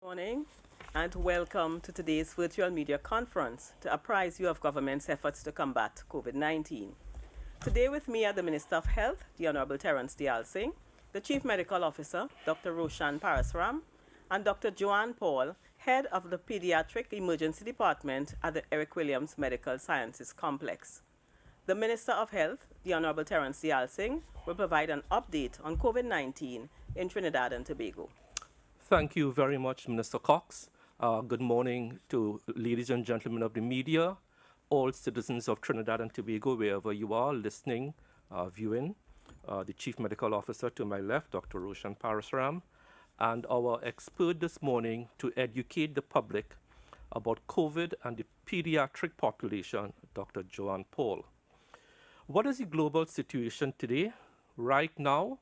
Morning and welcome to today's virtual media conference to apprise you of government's efforts to combat COVID-19. Today with me are the Minister of Health, the Honorable Terence Dial Singh, the Chief Medical Officer, Dr. Roshan Parasram, and Dr. Joanne Paul, Head of the Pediatric Emergency Department at the Eric Williams Medical Sciences Complex. The Minister of Health, the Honorable Terence Dial Singh, will provide an update on COVID-19 in Trinidad and Tobago. Thank you very much, Minister Cox. Good morning to ladies and gentlemen of the media, all citizens of Trinidad and Tobago, wherever you are listening, viewing. The Chief Medical Officer to my left, Dr. Roshan Parasram, and our expert this morning to educate the public about COVID and the pediatric population, Dr. Joanne Paul. What is the global situation today? Right now,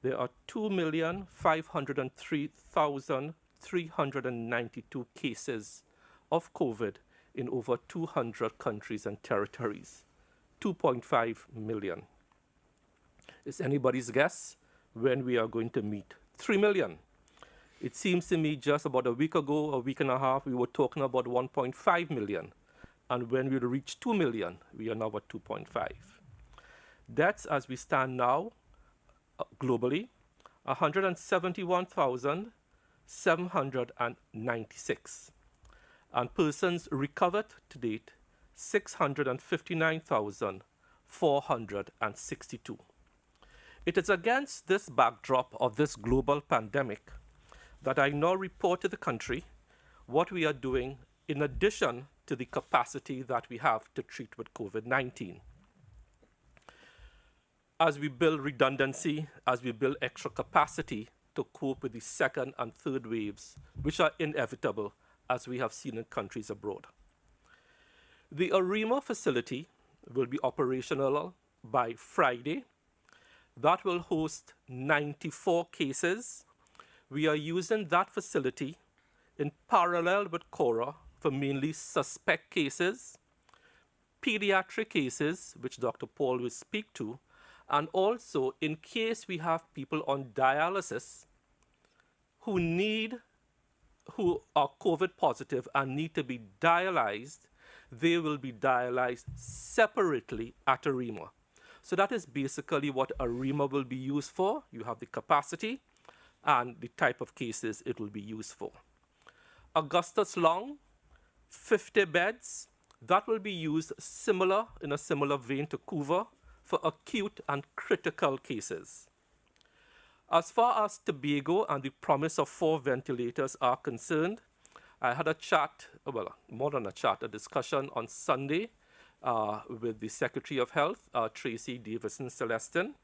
there are 2,503,392 cases of COVID in over 200 countries and territories. 2.5 million. It's anybody's guess when we are going to meet 3 million. It seems to me just about a week ago, a week and a half, we were talking about 1.5 million. And when we reach 2 million, we are now at 2.5. That's as we stand now. Globally, 171,796, and persons recovered to date, 659,462. It is against this backdrop of this global pandemic that I now report to the country what we are doing in addition to the capacity that we have to treat with COVID-19. As we build redundancy, as we build extra capacity to cope with the second and third waves, which are inevitable, as we have seen in countries abroad. The AREMA facility will be operational by Friday. That will host 94 cases. We are using that facility in parallel with CORA for mainly suspect cases, pediatric cases, which Dr. Paul will speak to, and also in case we have people on dialysis who are COVID positive and need to be dialyzed, they will be dialyzed separately at AREMA. So that is basically what AREMA will be used for. You have the capacity and the type of cases it will be used for. Augustus Long, 50 beds, that will be used in a similar vein to Couva, for acute and critical cases. As far as Tobago and the promise of 4 ventilators are concerned, I had a chat, well, more than a chat, a discussion on Sunday with the Secretary of Health, Tracy Davison Celestin.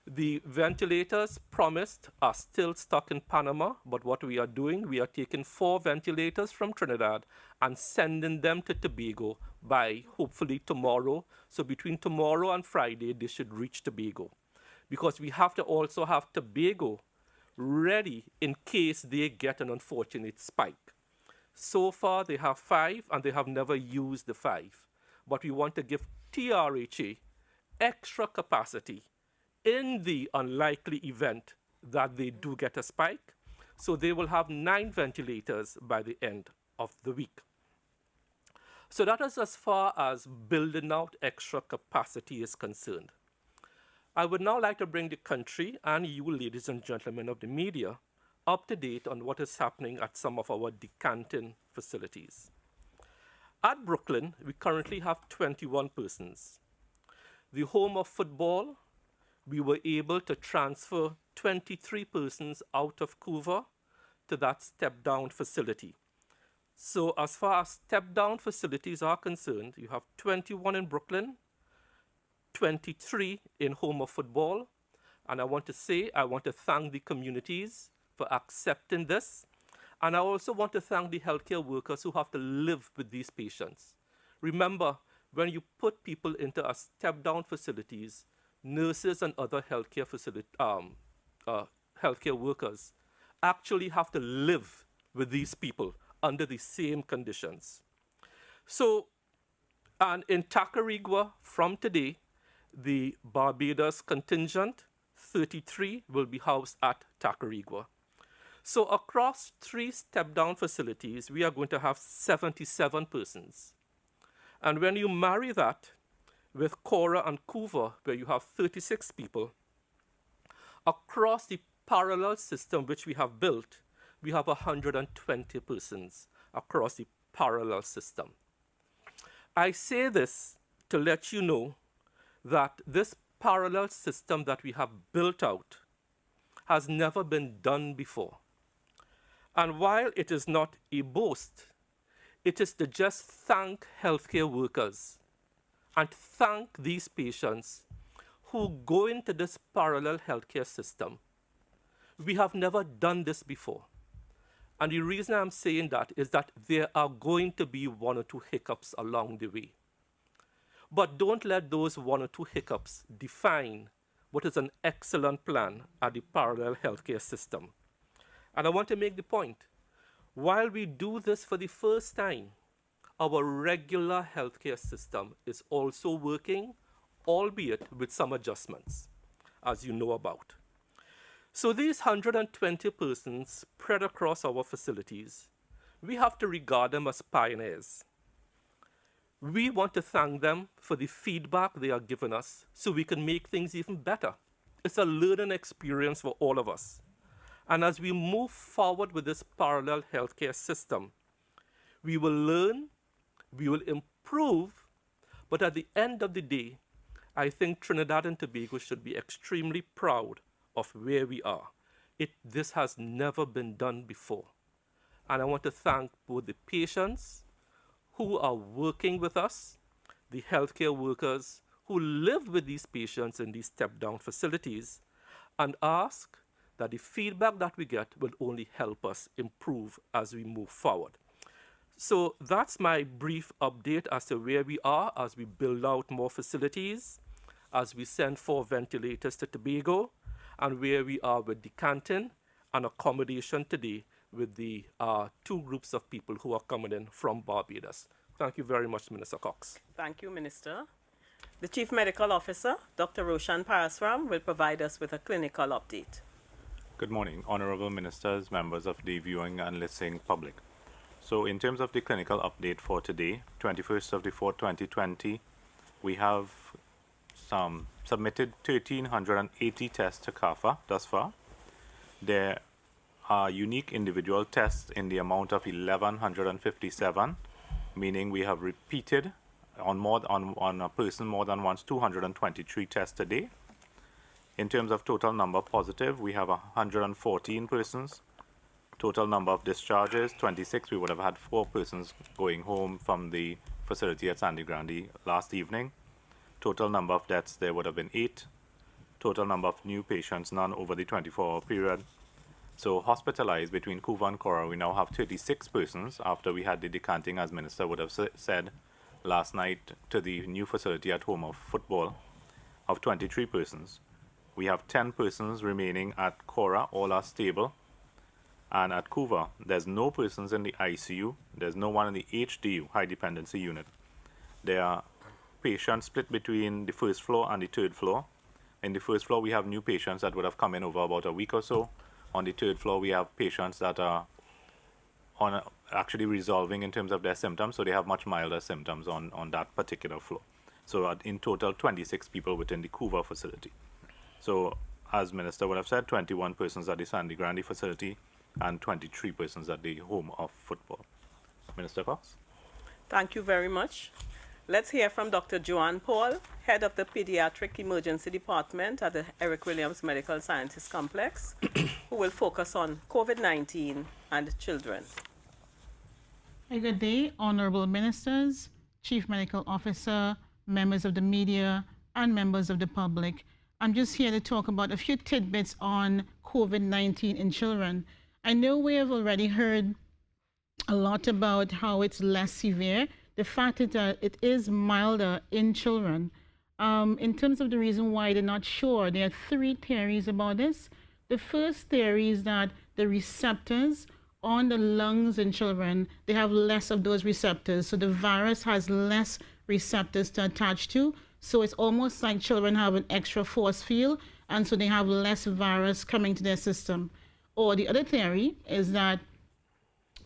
The ventilators promised are still stuck in Panama, but what we are doing, we are taking 4 ventilators from Trinidad and sending them to Tobago by hopefully tomorrow. So between tomorrow and Friday, they should reach Tobago. Because we have to also have Tobago ready in case they get an unfortunate spike. So far, they have 5 and they have never used the 5. But we want to give TRHA extra capacity in the unlikely event that they do get a spike. So they will have 9 ventilators by the end of the week. So that is as far as building out extra capacity is concerned. I would now like to bring the country and you, ladies and gentlemen of the media, up to date on what is happening at some of our decanting facilities. At Brooklyn, we currently have 21 persons. The home of football, we were able to transfer 23 persons out of Couva to that step-down facility. So as far as step-down facilities are concerned, you have 21 in Brooklyn, 23 in home of football, and I want to thank the communities for accepting this, and I also want to thank the healthcare workers who have to live with these patients. Remember, when you put people into a step-down facilities, nurses and other healthcare workers actually have to live with these people under the same conditions. So, and in Tacarigua from today, the Barbados contingent, 33, will be housed at Tacarigua. So across 3 step-down facilities, we are going to have 77 persons. And when you marry that with Cora and Couva, where you have 36 people, across the parallel system which we have built, we have 120 persons across the parallel system. I say this to let you know that this parallel system that we have built out has never been done before. And while it is not a boast, it is to just thank healthcare workers and thank these patients who go into this parallel healthcare system. We have never done this before. And the reason I'm saying that is that there are going to be 1 or 2 hiccups along the way. But don't let those 1 or 2 hiccups define what is an excellent plan at the parallel healthcare system. And I want to make the point, while we do this for the first time, our regular healthcare system is also working, albeit with some adjustments, as you know about. So these 120 persons spread across our facilities, we have to regard them as pioneers. We want to thank them for the feedback they are giving us so we can make things even better. It's a learning experience for all of us. And as we move forward with this parallel healthcare system, we will learn, we will improve, but at the end of the day, I think Trinidad and Tobago should be extremely proud of where we are. This has never been done before. And I want to thank both the patients who are working with us, the healthcare workers who live with these patients in these step-down facilities, and ask that the feedback that we get will only help us improve as we move forward. So that's my brief update as to where we are as we build out more facilities, as we send 4 ventilators to Tobago, and where we are with decanting and accommodation today with the 2 groups of people who are coming in from Barbados. Thank you very much, Minister Cox. Thank you, Minister. The Chief Medical Officer, Dr. Roshan Parasram, will provide us with a clinical update. Good morning, Honorable Ministers, members of the viewing and listening public. So in terms of the clinical update for today, 21st of the 4th, 2020, we have submitted 1,380 tests to CAFA thus far. There are unique individual tests in the amount of 1,157, meaning we have repeated on a person more than once 223 tests a day. In terms of total number positive, we have 114 persons. Total number of discharges, 26. We would have had 4 persons going home from the facility at Sandy Grande last evening. Total number of deaths, there would have been 8. Total number of new patients, none over the 24-hour period. So hospitalized between Couva and Cora, we now have 36 persons after we had the decanting, as Minister would have said last night, to the new facility at home of football of 23 persons. We have 10 persons remaining at Cora, all are stable. And at Couva, there's no persons in the ICU. There's no one in the HDU, high dependency unit. There are patients split between the first floor and the 3rd floor. In the 1st floor, we have new patients that would have come in over about a week or so. On the 3rd floor, we have patients that are actually resolving in terms of their symptoms, so they have much milder symptoms on that particular floor. So in total, 26 people within the Couva facility. So as Minister would have said, 21 persons at the Sandy Grande facility and 23 persons at the home of football. Minister Cox. Thank you very much. Let's hear from Dr. Joanne Paul, Head of the Pediatric Emergency Department at the Eric Williams Medical Sciences Complex, who will focus on COVID-19 and children. A good day, Honorable Ministers, Chief Medical Officer, members of the media, and members of the public. I'm just here to talk about a few tidbits on COVID-19 in children. I know we have already heard a lot about how it's less severe. The fact is that it is milder in children. In terms of the reason why they're not sure, there are 3 theories about this. The first theory is that the receptors on the lungs in children, they have less of those receptors. So the virus has less receptors to attach to. So it's almost like children have an extra force field, and so they have less virus coming to their system. Or the other theory is that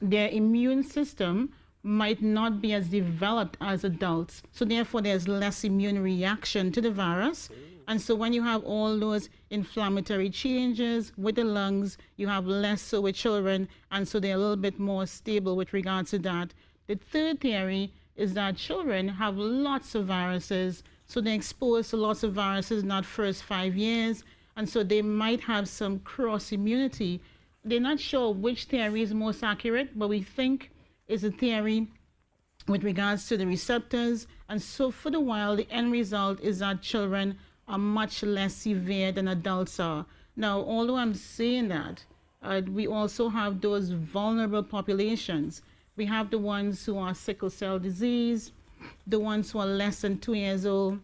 their immune system might not be as developed as adults. So therefore there's less immune reaction to the virus. And so when you have all those inflammatory changes with the lungs, you have less so with children, and so they're a little bit more stable with regards to that. The third theory is that children have lots of viruses, so they're exposed to lots of viruses in that first 5 years, and so they might have some cross immunity. They're not sure which theory is most accurate, but we think is a theory with regards to the receptors. And so for the while, the end result is that children are much less severe than adults are. Now, although I'm saying that, we also have those vulnerable populations. We have the ones who are sickle cell disease, the ones who are less than 2 years old.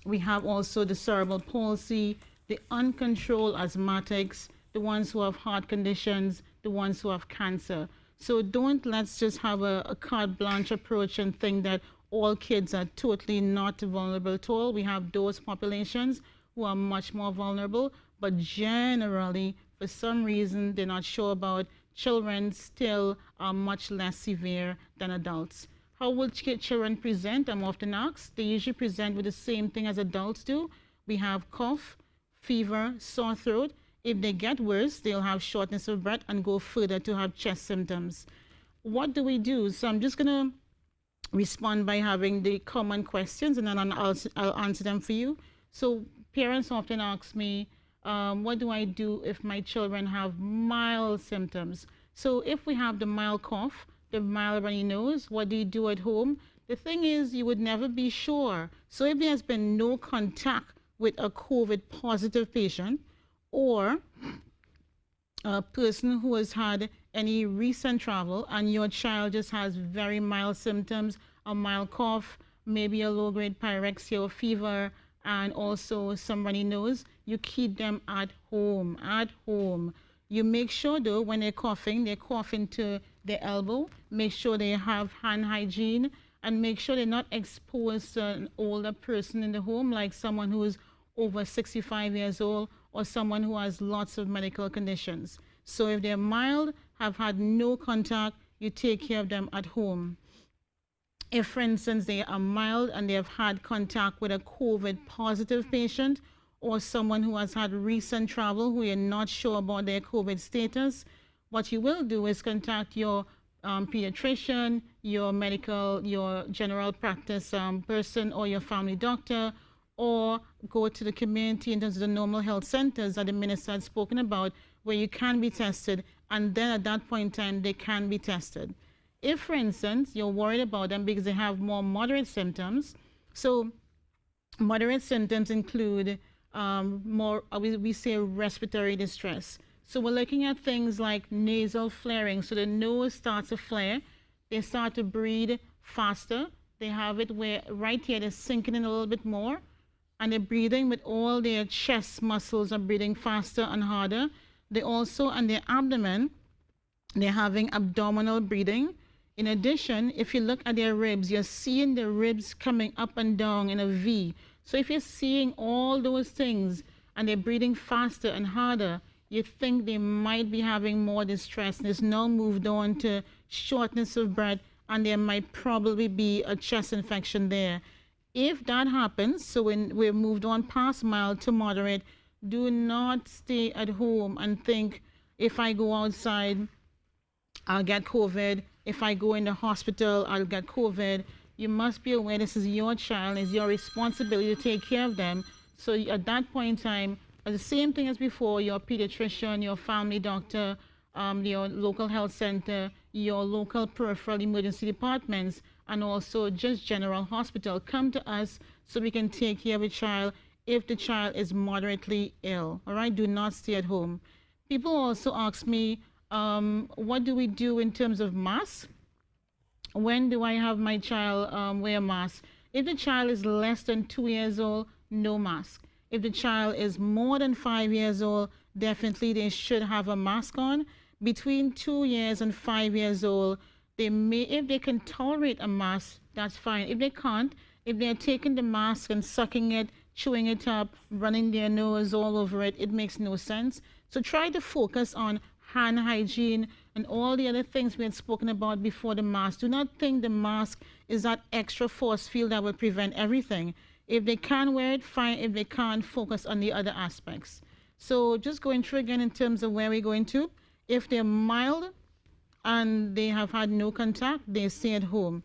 We have also the cerebral palsy, the uncontrolled asthmatics, the ones who have heart conditions, the ones who have cancer. So let's just have a carte blanche approach and think that all kids are totally not vulnerable at all. We have those populations who are much more vulnerable, but generally, for some reason, they're not sure about, children still are much less severe than adults. How will children present? I'm often asked. They usually present with the same thing as adults do. We have cough, fever, sore throat. If they get worse, they'll have shortness of breath and go further to have chest symptoms. What do we do? So I'm just going to respond by having the common questions, and then I'll answer them for you. So parents often ask me, what do I do if my children have mild symptoms? So if we have the mild cough, the mild runny nose, what do you do at home? The thing is, you would never be sure. So if there has been no contact with a COVID positive patient, or a person who has had any recent travel and your child just has very mild symptoms, a mild cough, maybe a low-grade pyrexia or fever, and also some runny nose, you keep them at home, You make sure though, when they're coughing to their elbow, make sure they have hand hygiene, and make sure they're not exposed to an older person in the home, like someone who is over 65 years old, or someone who has lots of medical conditions. So if they're mild, have had no contact, you take care of them at home. If, for instance, they are mild and they have had contact with a COVID positive patient, or someone who has had recent travel who you're not sure about their COVID status, what you will do is contact your pediatrician, your general practice person, or your family doctor, or go to the community in terms of the normal health centers that the minister had spoken about, where you can be tested, and then at that point in time, they can be tested. If, for instance, you're worried about them because they have more moderate symptoms, so moderate symptoms include we say respiratory distress. So we're looking at things like nasal flaring. So the nose starts to flare, they start to breathe faster, they have it where right here they're sinking in a little bit more, and they're breathing with all their chest muscles are breathing faster and harder. They also, on their abdomen, they're having abdominal breathing. In addition, if you look at their ribs, you're seeing the ribs coming up and down in a V. So if you're seeing all those things and they're breathing faster and harder, you think they might be having more distress. And it's now moved on to shortness of breath, and there might probably be a chest infection there. If that happens, so when we've moved on past mild to moderate, do not stay at home and think, if I go outside, I'll get COVID. If I go in the hospital, I'll get COVID. You must be aware this is your child, it's your responsibility to take care of them. So at that point in time, the same thing as before, your pediatrician, your family doctor, your local health center, your local peripheral emergency departments, and also just general hospital, come to us so we can take care of a child if the child is moderately ill. All right, do not stay at home. People also ask me, what do we do in terms of masks? When do I have my child wear a mask? If the child is less than 2 years old, no mask. If the child is more than 5 years old, definitely they should have a mask on. Between 2 years and 5 years old, they may, if they can tolerate a mask, that's fine. If they can't, if they're taking the mask and sucking it, chewing it up, running their nose all over it, it makes no sense. So try to focus on hand hygiene and all the other things we had spoken about before the mask. Do not think the mask is that extra force field that will prevent everything. If they can wear it, fine. If they can't, focus on the other aspects. So just going through again in terms of where we're going to. If they're mild and they have had no contact, they stay at home.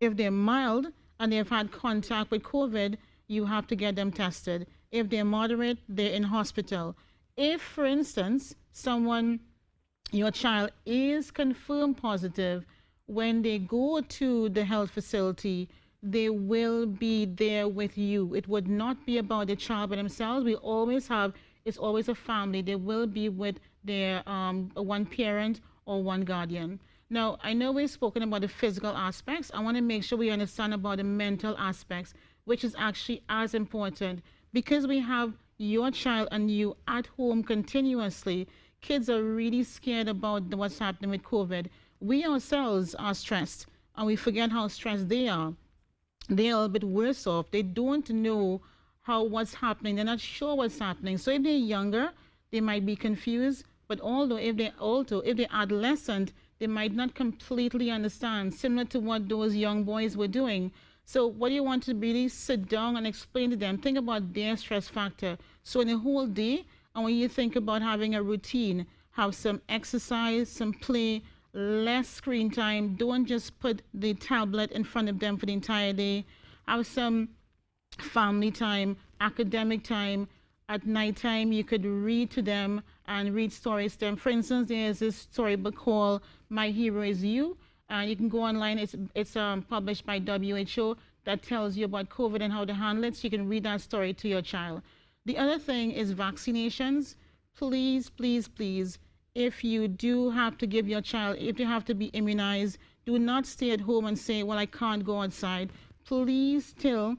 If they're mild and they've had contact with COVID, you have to get them tested. If they're moderate, they're in hospital. If, for instance, your child is confirmed positive, when they go to the health facility, they will be there with you. It would not be about the child by themselves. It's always a family. They will be with their one parent or one guardian. Now, I know we've spoken about the physical aspects. I want to make sure we understand about the mental aspects, which is actually as important. Because we have your child and you at home continuously, kids are really scared about what's happening with COVID. We ourselves are stressed, and we forget how stressed they are. They're a bit worse off. They don't know what's happening. They're not sure what's happening. So if they're younger, they might be confused. But although if they're adolescent, they might not completely understand, similar to what those young boys were doing. So what you want to really sit down and explain to them, think about their stress factor. So in a whole day, and when you think about having a routine, have some exercise, some play, less screen time. Don't just put the tablet in front of them for the entire day. Have some family time, academic time. At nighttime, you could read to them and read stories to them. For instance, there's this storybook called My Hero Is You. You can go online. It's published by WHO that tells you about COVID and how to handle it. So you can read that story to your child. The other thing is vaccinations. Please, please, please, if you do have to give your child, if they have to be immunized, do not stay at home and say, well, I can't go outside. Please still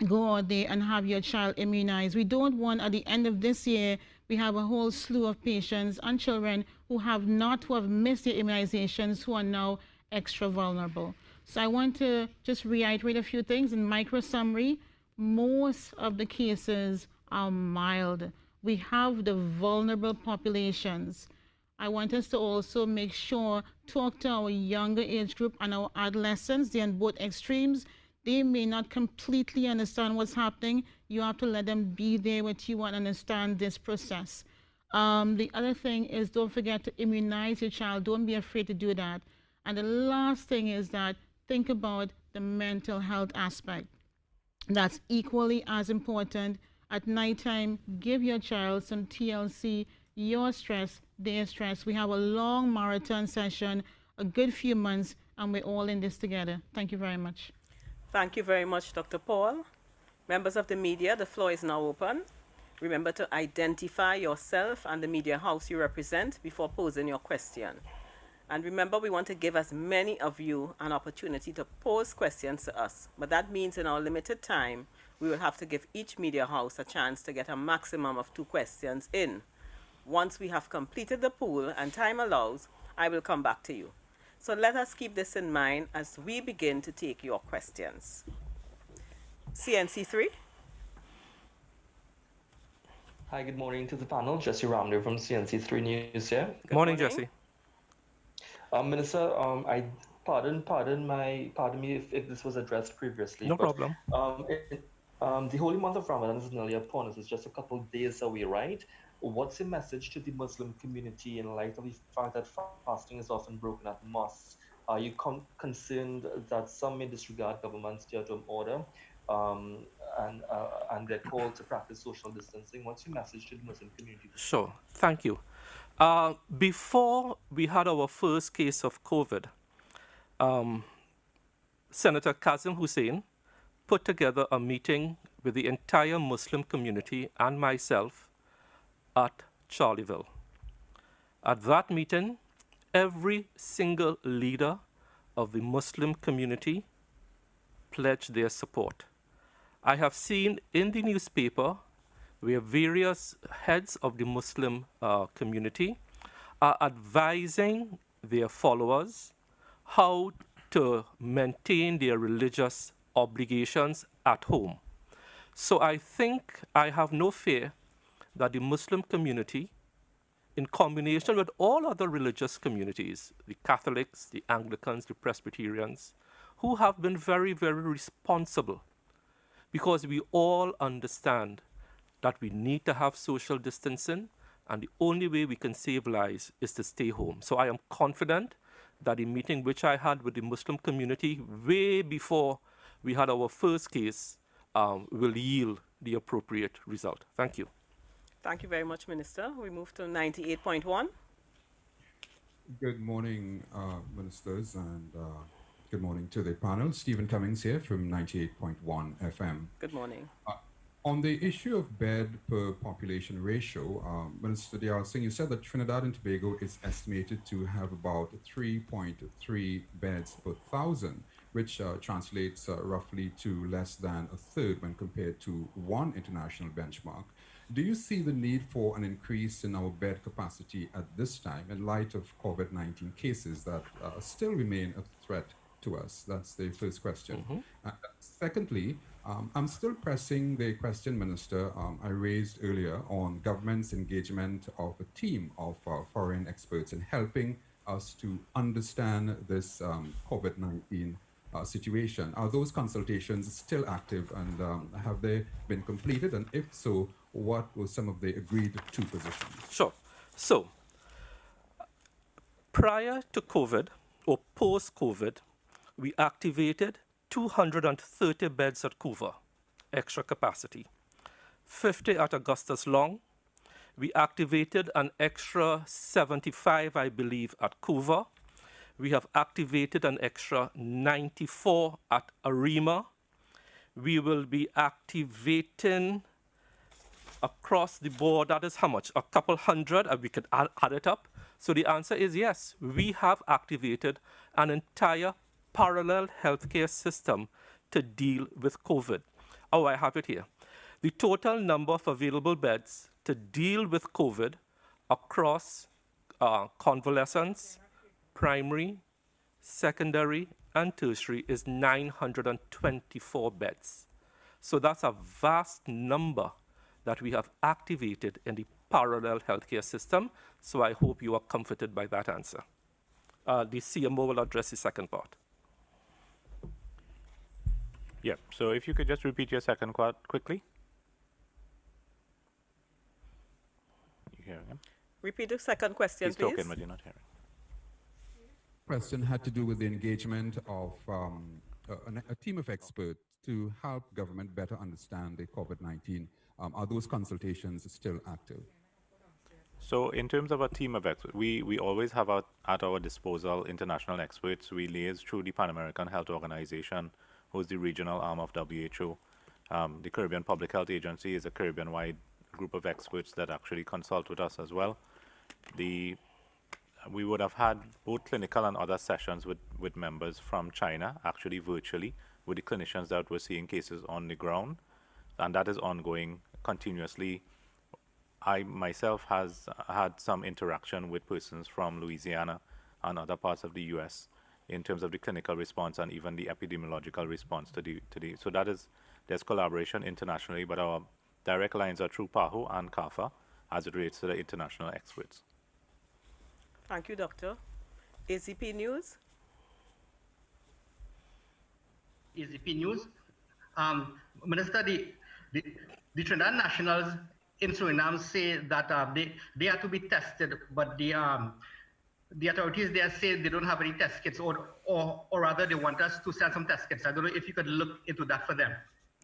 go out there and have your child immunized. We don't want at the end of this year, we have a whole slew of patients and children who have missed their immunizations, who are now extra vulnerable. So I want to just reiterate a few things in micro summary. Most of the cases are mild. We have the vulnerable populations. I want us to also make sure, talk to our younger age group and our adolescents. They're on both extremes. They may not completely understand what's happening. You have to let them be there with you and understand this process. The other thing is, don't forget to immunize your child. Don't be afraid to do that. And the last thing is that think about the mental health aspect. That's equally as important. At nighttime, give your child some TLC, your stress, their stress. We have a long marathon session, a good few months, and we're all in this together. Thank you very much. Thank you very much, Dr. Paul. Members of the media, the floor is now open. Remember to identify yourself and the media house you represent before posing your question. And remember, we want to give as many of you an opportunity to pose questions to us. But that means in our limited time, we will have to give each media house a chance to get a maximum of 2 questions in. Once we have completed the pool and time allows, I will come back to you. So let us keep this in mind as we begin to take your questions. CNC3. Hi, good morning to the panel. Jesse Ramdev from CNC3 News here. Good morning, Jesse. Minister, pardon me if this was addressed previously. No problem. The holy month of Ramadan is nearly upon us. It's just a couple of days away, right? What's your message to the Muslim community in light of the fact that fasting is often broken at mosques? Are you concerned that some may disregard government's stay-at-home order and get called to practice social distancing? What's your message to the Muslim community? Sure, thank you. Before we had our first case of COVID, Senator Kazim Hussein put together a meeting with the entire Muslim community and myself at Charleville. At that meeting, every single leader of the Muslim community pledged their support. I have seen in the newspaper where various heads of the Muslim community are advising their followers how to maintain their religious obligations at home. So I think I have no fear that the Muslim community, in combination with all other religious communities, the Catholics, the Anglicans, the Presbyterians, who have been very, very responsible, because we all understand that we need to have social distancing, and the only way we can save lives is to stay home. So I am confident that the meeting which I had with the Muslim community way before we had our first case will yield the appropriate result. Thank you. Thank you very much, Minister. We move to 98.1. Good morning, ministers, and good morning to the panel. Stephen Cummings here from 98.1 FM. Good morning. On the issue of bed per population ratio, Minister Dial Singh, you said that Trinidad and Tobago is estimated to have about 3.3 beds per thousand, which translates roughly to less than a third when compared to one international benchmark. Do you see the need for an increase in our bed capacity at this time in light of COVID-19 cases that still remain a threat to us? That's the first question. Secondly, I'm still pressing the question, Minister, I raised earlier on government's engagement of a team of foreign experts in helping us to understand this COVID-19 situation. Are those consultations still active, and have they been completed? And if so, what were some of the agreed to positions? Sure. So, prior to COVID or post-COVID, we activated 230 beds at Couva, extra capacity, 50 at Augustus Long. We activated an extra 75, I believe, at Couva. We have activated an extra 94 at Arima. We will be activating across the board, that is how much? A couple hundred, and we could add it up. So the answer is yes, we have activated an entire parallel healthcare system to deal with COVID. Oh, I have it here. The total number of available beds to deal with COVID across convalescents, primary, secondary, and tertiary is 924 beds. So that's a vast number that we have activated in the parallel healthcare system. So I hope you are comforted by that answer. The CMO will address the second part. Yeah, so if you could just repeat your second part quickly. You hearing him? Repeat the second question, He's please. talking, but you're not hearing. Question had to do with the engagement of a team of experts to help government better understand the COVID-19. Are those consultations still active? So in terms of a team of experts, we always have at our disposal international experts. We liaise through the Pan American Health Organization, who's the regional arm of WHO. The Caribbean Public Health Agency is a Caribbean-wide group of experts that actually consult with us as well. We would have had both clinical and other sessions with members from China, actually virtually, with the clinicians that were seeing cases on the ground, and that is ongoing continuously. I myself has had some interaction with persons from Louisiana and other parts of the U.S. in terms of the clinical response and even the epidemiological response to the so there's collaboration internationally, but our direct lines are through PAHO and CAFA as it relates to the international experts. Thank you, Doctor. ACP News. ACP News. Minister, the Trinidad nationals in Suriname say that they are to be tested, but the authorities there say they don't have any test kits, or rather they want us to send some test kits. I don't know if you could look into that for them.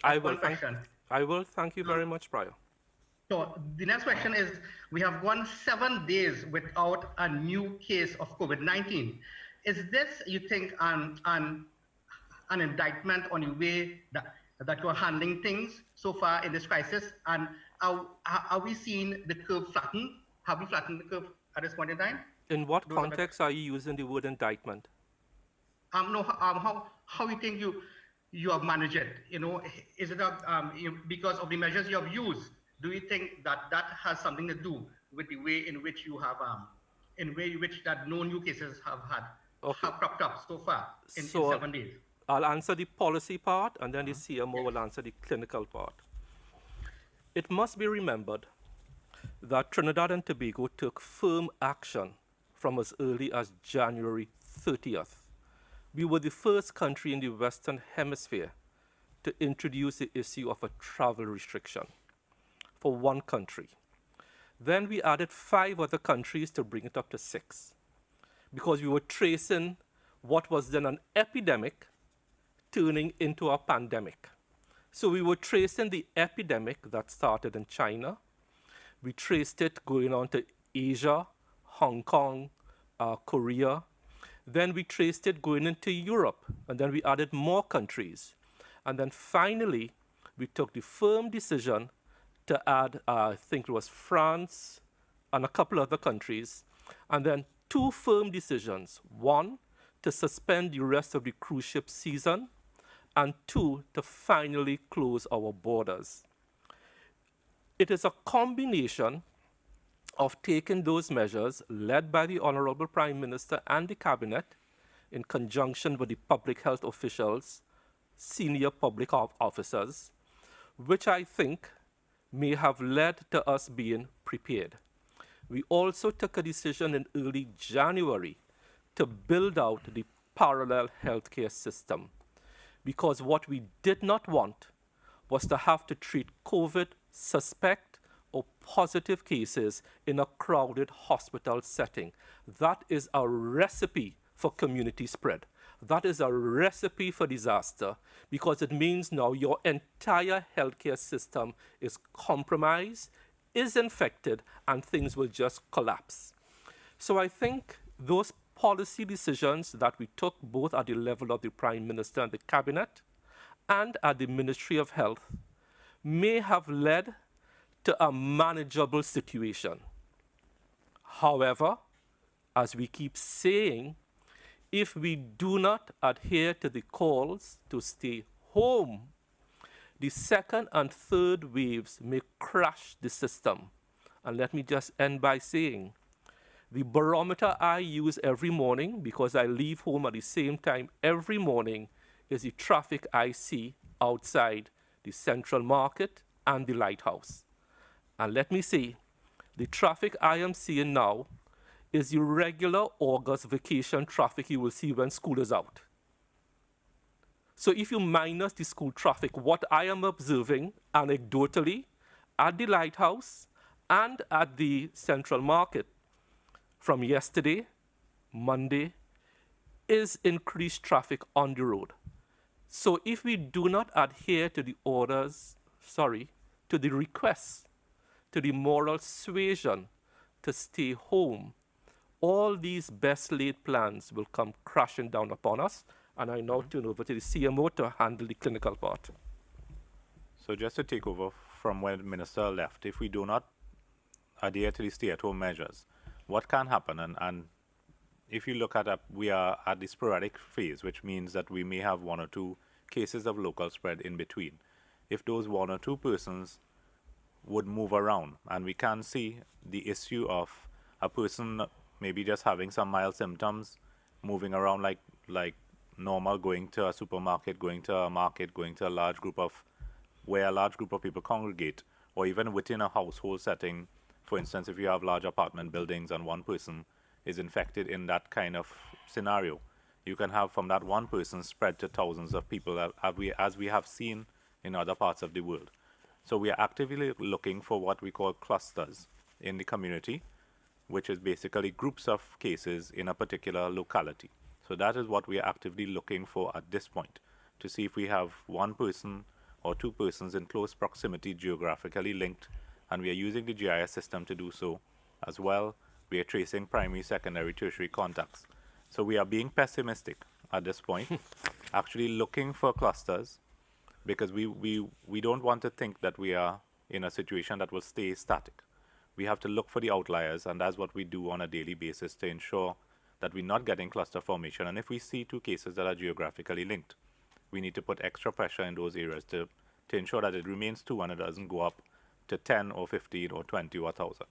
I will. Thank you very much, Prior. So the next question is, we have gone 7 days without a new case of COVID-19. Is this, you think, an indictment on the way that you're handling things so far in this crisis? And are we seeing the curve flatten? Have we flattened the curve at this point in time? In what context are you using the word indictment? No, how you think you have managed it? You know, is it because of the measures you have used? Do you think that has something to do with the way in which you have, in way in which that no new cases have cropped up so far in 7 days? I'll answer the policy part, and then the CMO will answer the clinical part. It must be remembered that Trinidad and Tobago took firm action from as early as January 30th. We were the first country in the Western Hemisphere to introduce the issue of a travel restriction for one country. Then we added 5 other countries to bring it up to 6, because we were tracing what was then an epidemic turning into a pandemic. So we were tracing the epidemic that started in China. We traced it going on to Asia, Hong Kong, Korea. Then we traced it going into Europe, and then we added more countries. And then finally, we took the firm decision to add, I think it was France and a couple other countries, and then 2 firm decisions. 1, to suspend the rest of the cruise ship season, and 2, to finally close our borders. It is a combination of taking those measures led by the Honorable Prime Minister and the Cabinet in conjunction with the public health officials, senior public officers, which I think may have led to us being prepared. We also took a decision in early January to build out the parallel healthcare system, because what we did not want was to have to treat COVID suspect or positive cases in a crowded hospital setting. That is a recipe for community spread. That is a recipe for disaster, because it means now your entire healthcare system is compromised, is infected, and things will just collapse. So I think those policy decisions that we took both at the level of the Prime Minister and the Cabinet and at the Ministry of Health may have led to a manageable situation. However, as we keep saying, if we do not adhere to the calls to stay home, the 2nd and 3rd waves may crash the system. And let me just end by saying, the barometer I use every morning, because I leave home at the same time every morning, is the traffic I see outside the Central Market and the Lighthouse. And let me say, the traffic I am seeing now is the regular August vacation traffic you will see when school is out. So if you minus the school traffic, what I am observing anecdotally at the Lighthouse and at the Central Market from yesterday, Monday, is increased traffic on the road. So if we do not adhere to the to the requests, to the moral suasion to stay home, all these best laid plans will come crashing down upon us. And I now turn over to the CMO to handle the clinical part. So just to take over from where the minister left, if we do not adhere to the stay-at-home measures, what can happen? And if you look at it, we are at the sporadic phase, which means that we may have 1 or 2 cases of local spread in between. If those 1 or 2 persons would move around, and we can see the issue of a person maybe just having some mild symptoms, moving around like normal, going to a supermarket, going to a market, going to a large group of people congregate, or even within a household setting. For instance, if you have large apartment buildings and one person is infected in that kind of scenario, you can have from that one person spread to thousands of people, as we have seen in other parts of the world. So we are actively looking for what we call clusters in the community, which is basically groups of cases in a particular locality. So that is what we are actively looking for at this point, to see if we have 1 person or 2 persons in close proximity geographically linked, and we are using the GIS system to do so as well. We are tracing primary, secondary, tertiary contacts. So we are being pessimistic at this point, actually looking for clusters, because we don't want to think that we are in a situation that will stay static. We have to look for the outliers, and that's what we do on a daily basis to ensure that we're not getting cluster formation. And if we see 2 cases that are geographically linked, we need to put extra pressure in those areas to ensure that it remains 2 and it doesn't go up to 10 or 15 or 20 or 1,000.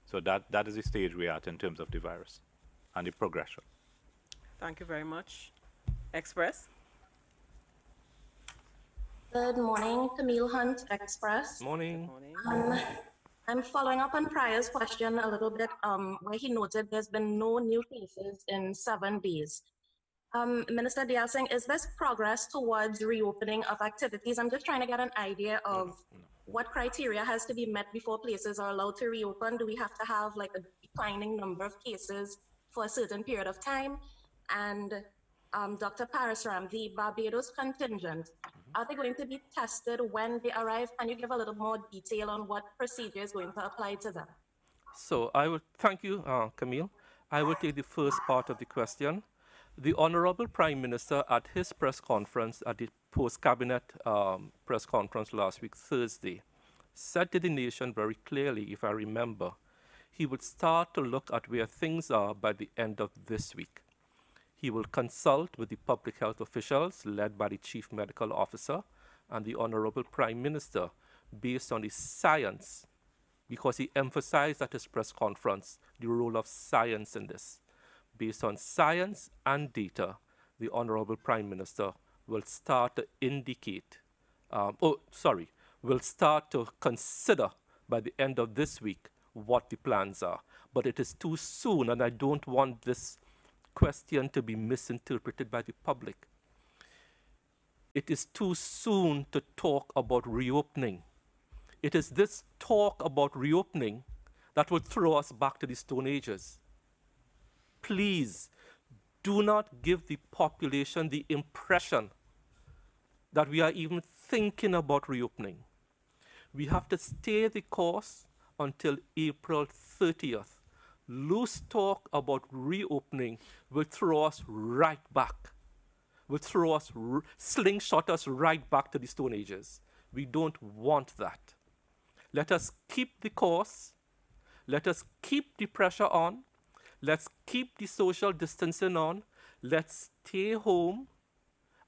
So that is the stage we're at in terms of the virus and the progression. Thank you very much. Express. Good morning, Camille Hunt, Express. Morning. Good morning. I'm following up on Pryor's question a little bit, where he noted there's been no new cases in 7 days. Minister Dayal Singh, is this progress towards reopening of activities? I'm just trying to get an idea of what criteria has to be met before places are allowed to reopen. Do we have to have like a declining number of cases for a certain period of time? And Dr. Parasram, the Barbados contingent, are they going to be tested when they arrive? Can you give a little more detail on what procedure is going to apply to them? So I would thank you, Camille. I will take the first part of the question. The Honorable Prime Minister at his press conference, at the post-cabinet press conference last week, Thursday, said to the nation very clearly, if I remember, he would start to look at where things are by the end of this week. He will consult with the public health officials led by the Chief Medical Officer and the Honorable Prime Minister based on the science, because he emphasized at his press conference the role of science in this. Based on science and data, the Honorable Prime Minister will start to indicate, will start to consider by the end of this week what the plans are. But it is too soon, and I don't want this question to be misinterpreted by the public. It is too soon to talk about reopening. It is this talk about reopening that will throw us back to the Stone Ages. Please do not give the population the impression that we are even thinking about reopening. We have to stay the course until April 30th. Loose talk about reopening will throw us right back, will throw us, slingshot us right back to the Stone Ages. We don't want that. Let us keep the course. Let us keep the pressure on. Let's keep the social distancing on. Let's stay home,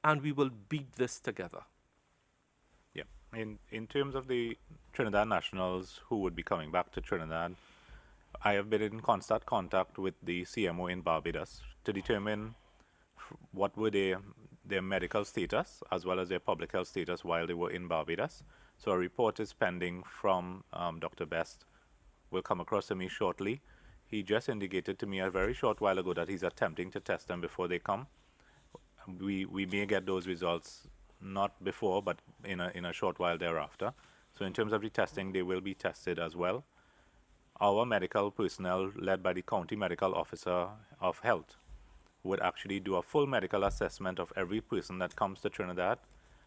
and we will beat this together. Yeah. In terms of the Trinidad nationals who would be coming back to Trinidad, I have been in constant contact with the CMO in Barbados to determine what were their medical status as well as their public health status while they were in Barbados. So a report is pending from Dr. Best. Will come across to me shortly. He just indicated to me a very short while ago that he's attempting to test them before they come. We may get those results not before, but in a short while thereafter. So in terms of the testing, they will be tested as well. Our medical personnel, led by the County Medical Officer of Health, would actually do a full medical assessment of every person that comes to Trinidad.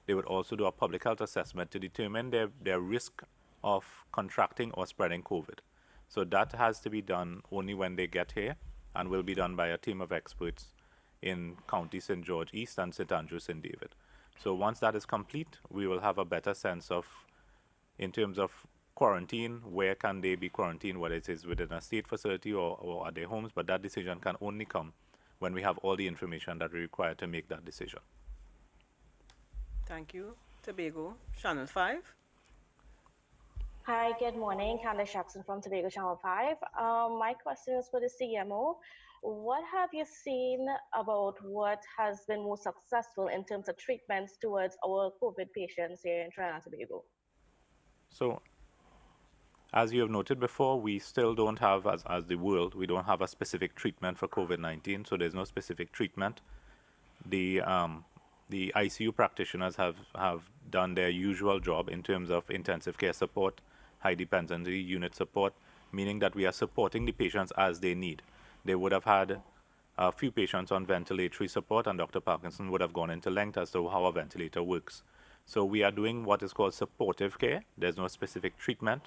They would also do a public health assessment to determine their risk of contracting or spreading COVID. So that has to be done only when they get here and will be done by a team of experts in County St. George East and St. Andrew St. David. So once that is complete, we will have a better sense of, in terms of quarantine, where can they be quarantined, whether it is within a state facility or at their homes, but that decision can only come when we have all the information that we require to make that decision. Thank you. Tobago, Channel 5. Hi, good morning. Candace Jackson from Tobago Channel 5. My question is for the CMO. What have you seen about what has been most successful in terms of treatments towards our COVID patients here in Trinidad and Tobago? So, as you have noted before, we still don't have, as the world, we don't have a specific treatment for COVID-19, so there's no specific treatment. The ICU practitioners have done their usual job in terms of intensive care support, high dependency unit support, meaning that we are supporting the patients as they need. They would have had a few patients on ventilatory support, and Dr. Parkinson would have gone into length as to how a ventilator works. So we are doing what is called supportive care. There's no specific treatment,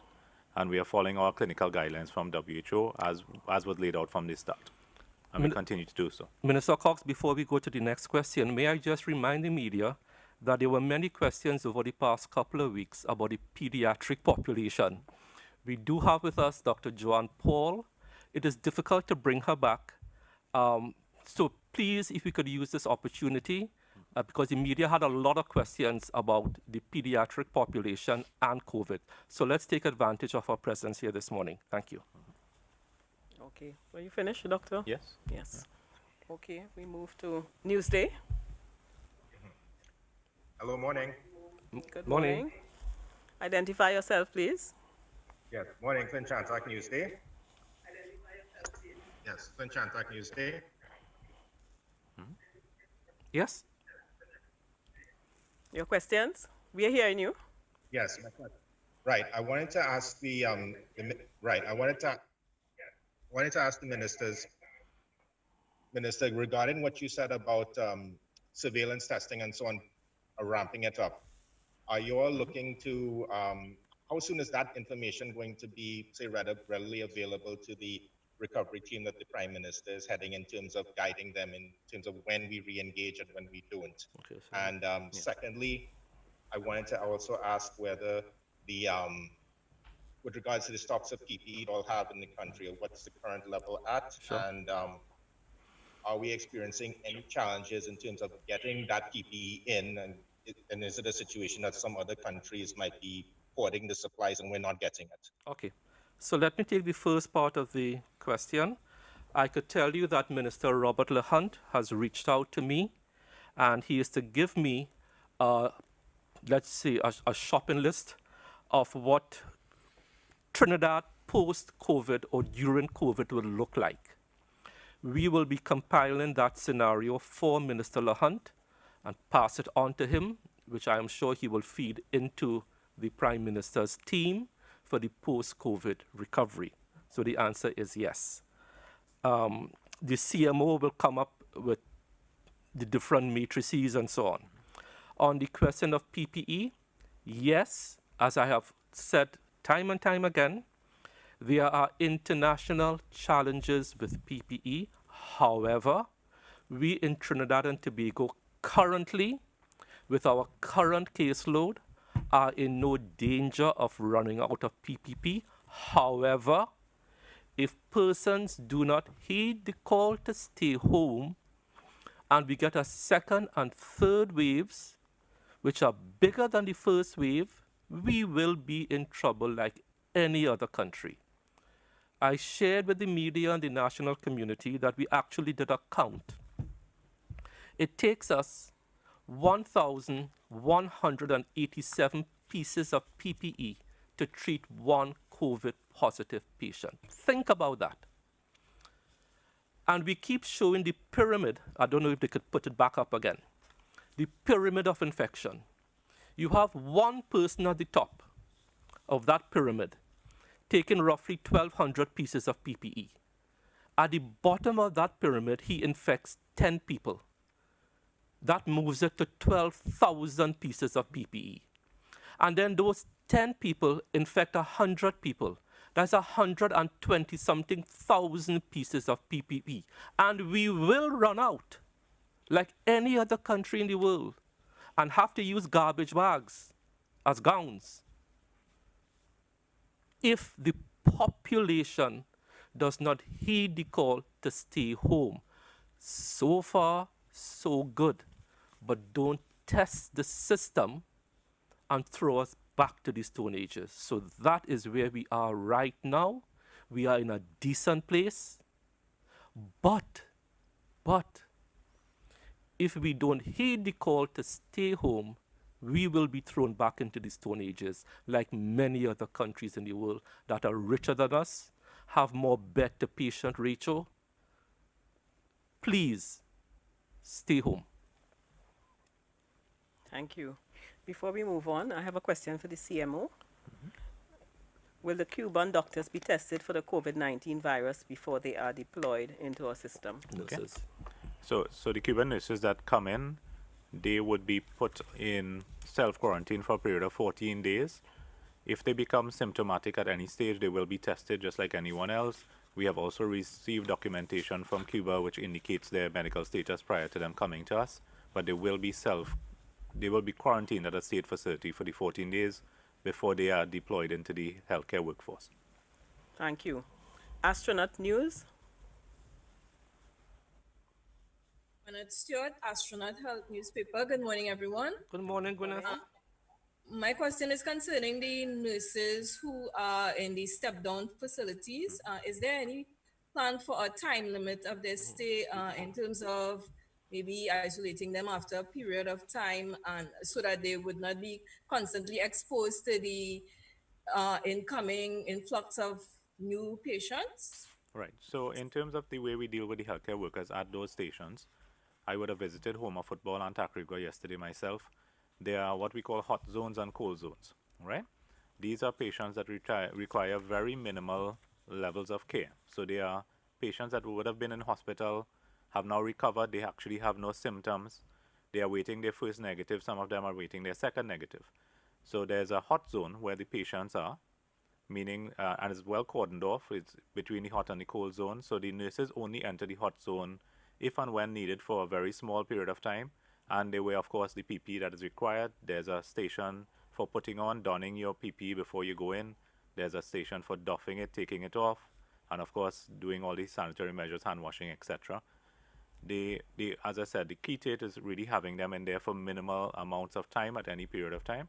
and we are following our clinical guidelines from WHO as was laid out from the start. And we continue to do so. Minister Cox, before we go to the next question, may I just remind the media that there were many questions over the past couple of weeks about the pediatric population. We do have with us Dr. Joanne Paul. It is difficult to bring her back. So please, if we could use this opportunity, because the media had a lot of questions about the pediatric population and COVID. So let's take advantage of her presence here this morning. Thank you. Okay. Were you finished, Doctor? Yes. Yes. Yeah. Okay. We move to Newsday. Hello, morning. Good morning. Identify yourself, please. Yes, morning, Clint Chantak Newsday. Yes, Clint Chantak Newsday. Yes? Your questions? We are hearing you. Yes, right. I wanted to ask right. Wanted to ask the minister, regarding what you said about surveillance testing and so on, ramping it up. Are you all looking to, how soon is that information going to be, say, readily available to the recovery team that the Prime Minister is heading in terms of guiding them in terms of when we re-engage and when we don't? Okay, so, And secondly, I wanted to also ask whether the, with regards to the stocks of PPE all have in the country, what's the current level at? sure. And are we experiencing any challenges in terms of getting that PPE in? And is it a situation that some other countries might be hoarding the supplies and we're not getting it? Okay. So let me take the first part of the question. I could tell you that Minister Robert LeHunt has reached out to me, and he is to give me, let's say, a shopping list of what Trinidad post-COVID or during COVID will look like. We will be compiling that scenario for Minister LeHunt and pass it on to him, which I am sure he will feed into the Prime Minister's team for the post-COVID recovery. So the answer is yes. The CMO will come up with the different matrices and so on. On the question of PPE, yes, as I have said time and time again, there are international challenges with PPE. However, we in Trinidad and Tobago currently, with our current caseload, are in no danger of running out of PPP. However, if persons do not heed the call to stay home and we get a second and third waves, which are bigger than the first wave, we will be in trouble like any other country. I shared with the media and the national community that we actually did a count. It takes us 1,187 pieces of PPE to treat one COVID positive patient. Think about that. And we keep showing the pyramid. I don't know if they could put it back up again. The pyramid of infection. You have one person at the top of that pyramid taking roughly 1,200 pieces of PPE. At the bottom of that pyramid, he infects 10 people. That moves it to 12,000 pieces of PPE. And then those 10 people infect 100 people. That's 120-something thousand pieces of PPE. And we will run out, like any other country in the world, and have to use garbage bags as gowns if the population does not heed the call to stay home. So far, so good. But don't test the system and throw us back to the Stone Ages. So that is where we are right now. We are in a decent place. But if we don't heed the call to stay home, we will be thrown back into the Stone Ages like many other countries in the world that are richer than us, have more bed-to-patient ratio. Please, stay home. Thank you. Before we move on, I have a question for the CMO. Will the Cuban doctors be tested for the COVID-19 virus before they are deployed into our system? Okay. So the Cuban nurses that come in, they would be put in self-quarantine for a period of 14 days. If they become symptomatic at any stage, they will be tested just like anyone else. We have also received documentation from Cuba which indicates their medical status prior to them coming to us, but they will be quarantined at a state facility for the 14 days before they are deployed into the healthcare workforce. Thank you. Astronaut News. Gwyneth Stewart, Astronaut Health Newspaper. Good morning, everyone. Good morning, Gwyneth. My question is concerning the nurses who are in the step-down facilities. Is there any plan for a time limit of their stay in terms of maybe isolating them after a period of time, and so that they would not be constantly exposed to the incoming influx of new patients? Right. So in terms of the way we deal with the healthcare workers at those stations, I would have visited Homa Football and Tacriga yesterday myself. There are what we call hot zones and cold zones, right? These are patients that require very minimal levels of care. So they are patients that would have been in hospital, have now recovered, they actually have no symptoms. They are waiting their first negative, some of them are waiting their second negative. So there's a hot zone where the patients are, meaning, and it's well cordoned off, it's between the hot and the cold zone. So the nurses only enter the hot zone if and when needed for a very small period of time. And they wear, of course, the PPE that is required. There's a station for putting on, donning your PPE before you go in. There's a station for doffing it, taking it off, and of course, doing all these sanitary measures, hand washing, etc. As I said, the key to it is really having them in there for minimal amounts of time at any period of time.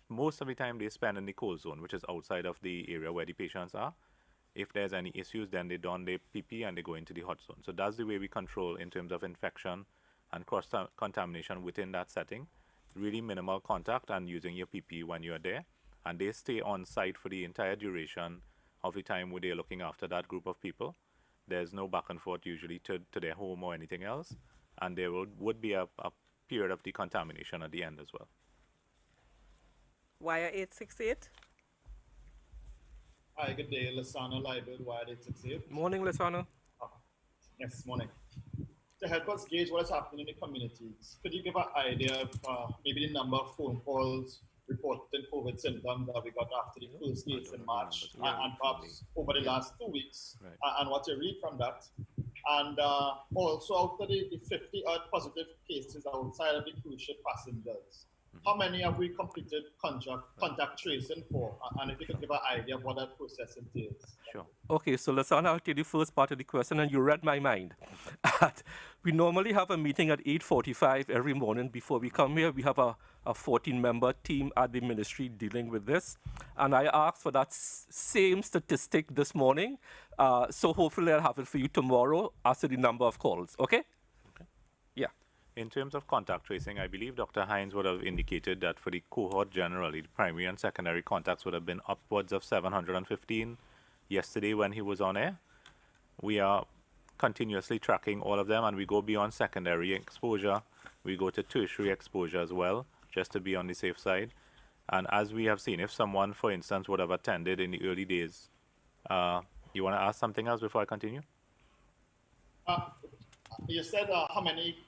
Most of the time they spend in the cold zone, which is outside of the area where the patients are. If there's any issues, then they don their PPE and they go into the hot zone. So that's the way we control in terms of infection and cross-contamination within that setting. Really minimal contact and using your PPE when you're there. And they stay on site for the entire duration of the time where they're looking after that group of people. There's no back and forth usually to their home or anything else. And there would be a period of decontamination at the end as well. Wire 868. Hi, good day. Lasana Liebert, Wire 868. Morning, Lasana. Yes, morning. To help us gauge what is happening in the communities, could you give an idea of maybe the number of phone calls reporting COVID symptoms that we got after the first case in March, and perhaps over the last 2 weeks, and what you read from that? And also, out of the 50 odd positive cases outside of the cruise ship passengers, how many have we completed contact tracing for? And if you could give an idea of what that process entails. Sure. Okay, so Lasana, I'll take the first part of the question, and you read my mind. We normally have a meeting at 8:45 every morning before we come here. We have a 14-member team at the ministry dealing with this. And I asked for that same statistic this morning. So hopefully I'll have it for you tomorrow as to the number of calls, okay? Yeah. In terms of contact tracing, I believe Dr. Hines would have indicated that for the cohort generally, the primary and secondary contacts would have been upwards of 715 yesterday when he was on air. We are continuously tracking all of them, and we go beyond secondary exposure. We go to tertiary exposure as well, just to be on the safe side. And as we have seen, if someone, for instance, would have attended in the early days, you want to ask something else before I continue? You said how many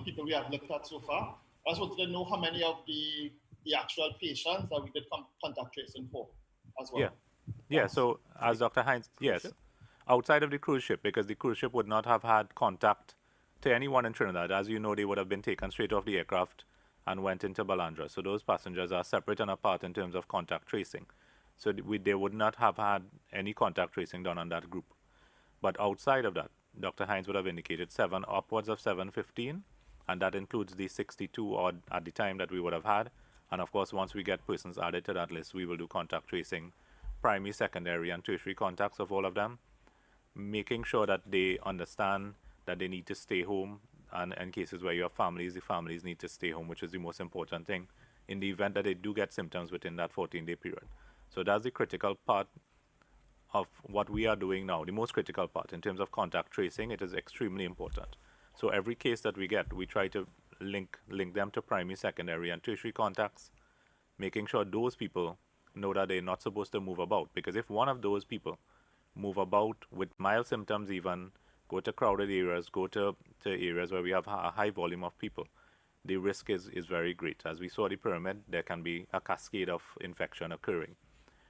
people we have looked at so far. I just wanted to know how many of the actual patients that we did contact tracing for as well. Yeah, so as Dr. Hines, yes, outside of the cruise ship, because the cruise ship would not have had contact to anyone in Trinidad. As you know, they would have been taken straight off the aircraft and went into Balandra. So those passengers are separate and apart in terms of contact tracing. So they would not have had any contact tracing done on that group. But outside of that, Dr. Hines would have indicated upwards of 715, and that includes the 62 odd at the time that we would have had. And of course, once we get persons added to that list, we will do contact tracing, primary, secondary, and tertiary contacts of all of them, making sure that they understand that they need to stay home. And in cases where you have families, the families need to stay home, which is the most important thing in the event that they do get symptoms within that 14-day period. So that's the critical part of what we are doing now, the most critical part in terms of contact tracing. It is extremely important. So every case that we get, we try to link them to primary, secondary, and tertiary contacts, making sure those people know that they're not supposed to move about. Because if one of those people move about with mild symptoms even, go to crowded areas, go to areas where we have a high volume of people, the risk is very great. As we saw the pyramid, there can be a cascade of infection occurring.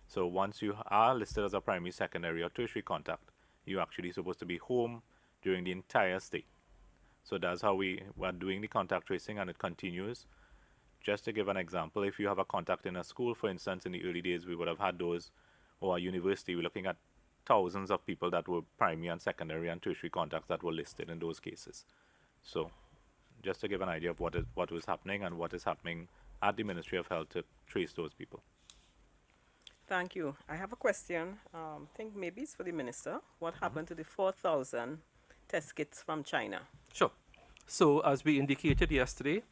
So once you are listed as a primary, secondary, or tertiary contact, you're actually supposed to be home during the entire stay. So that's how we are doing the contact tracing, and it continues. Just to give an example, if you have a contact in a school, for instance, in the early days, we would have had those, or a university, we're looking at thousands of people that were primary and secondary and tertiary contacts that were listed in those cases. So just to give an idea of what was happening and what is happening at the Ministry of Health to trace those people. Thank you. I have a question. I think maybe it's for the minister. What happened to the 4,000 test kits from China? Sure. So as we indicated yesterday,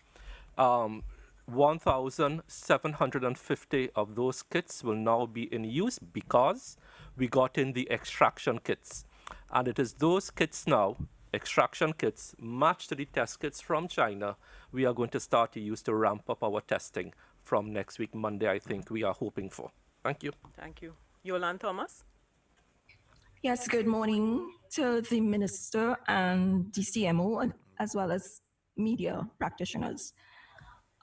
1,750 of those kits will now be in use because we got in the extraction kits. And it is those kits now, extraction kits, matched to the test kits from China, we are going to start to use to ramp up our testing from next week, Monday, I think we are hoping for. Thank you. Thank you. Yolande Thomas? Yes, good morning to the Minister and the CMO, as well as media practitioners.